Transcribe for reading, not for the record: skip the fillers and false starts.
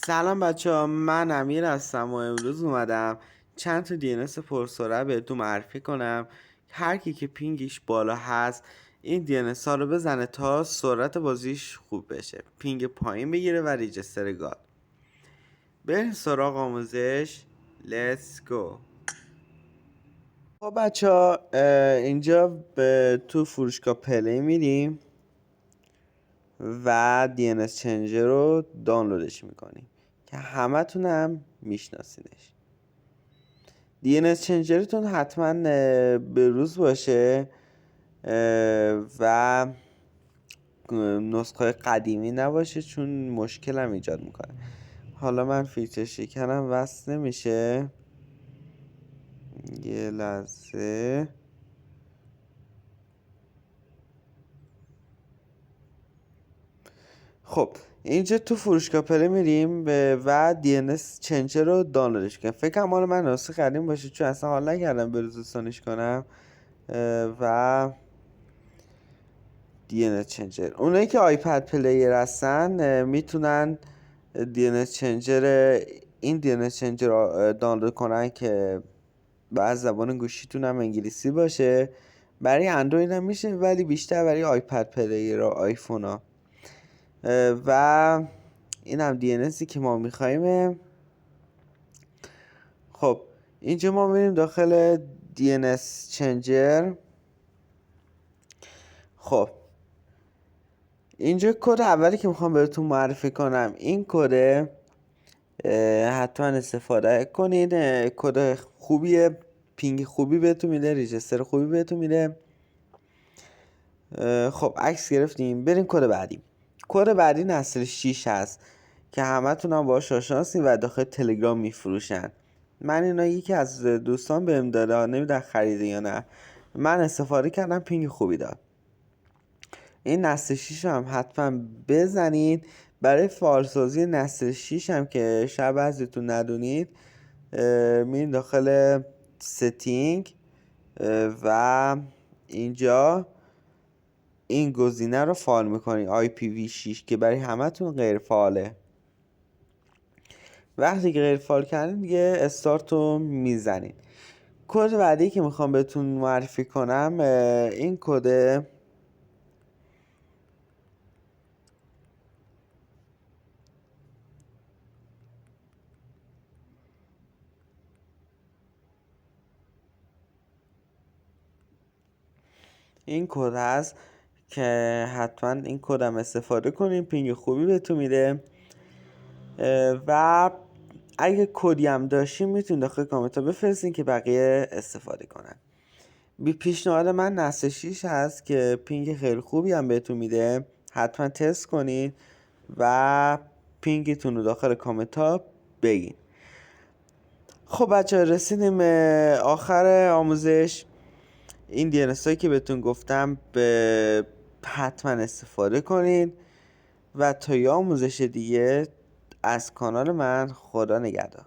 سلام بچه ها، من امیر هستم و امروز اومدم چند تا DNS پرسرعت بهتون معرفی کنم. هر کی که پینگش بالا هست این DNS ها رو بزنه تا سرعت بازیش خوب بشه، پینگ پایین بگیره و ریجستر گاد. بریم سراغ آموزش. Let's go. خب بچه ها، اینجا به تو فروشگاه پلی میریم و DNS چنجر رو دانلودش میکنیم که همه تونم میشناسینش. DNS چنجرتون حتما به روز باشه و نسخه قدیمی نباشه چون مشکل هم ایجاد میکنه. حالا من فیلتر شکنم وصل نمیشه، یه لحظه. خب اینجا تو فروشگاه پله میریم و DNS چنجر رو دانلودش کنم. فکرم مال من نسخه قدیم باشه چون اصلا حال نکردم بروزستانش کنم. و DNS چنجر، اونایی که آیپد پلیر هستن میتونن DNS چنجر این DNS چنجر رو دانلود کنن که بعد زبان گوشیتون هم انگلیسی باشه. برای اندروید هم میشه ولی بیشتر برای آیپد پلیر و آیفون ها. و این هم DNSی که ما میخواییم. خب اینجا ما میریم داخل DNS چنجر. خب اینجا کد اولی که میخوام بهتون معرفی کنم این کده، حتما استفاده کنید. کد خوبیه، پینگ خوبی بهتون میده، ریجستر خوبی بهتون میده. خب عکس گرفتیم، بریم کد بعدی. کد بعدی نسل 6 هست که همتون هم باهاش آشناسین و داخل تلگرام میفروشن. من اینا یکی از دوستان بهم داده، نمیدونم خریده یا نه. من استفاده کردم، پینگ خوبی داد. این نسل 6 هم حتما بزنید. برای فعالسازی نسل 6 هم که شاید بعضیتون ندونید، میرین داخل ستینگ و اینجا این گزینه رو فعال میکنید IPv6 که برای همتون غیر فعاله. وقتی که غیر فعال کردین دیگه استارت رو میزنید. کد بعدی که میخوام بهتون معرفی کنم این کد، این کد هست که حتما این کدم استفاده کنین، پینگ خوبی بهتون میده. و اگه کدی هم داشتین میتونید داخل کامنت ها بفرستین که بقیه استفاده کنن. بی پیشنهاد من نسل 6 هست که پینگ خیلی خوبی هم بهتون میده، حتما تست کنین و پینگتون رو داخل کامنت ها بگین. خب بچه ها، رسیدیم آخر آموزش. این DNS هایی که بهتون گفتم حتما استفاده کنین و تا یه آموزش دیگه از کانال من، خدا نگهدار.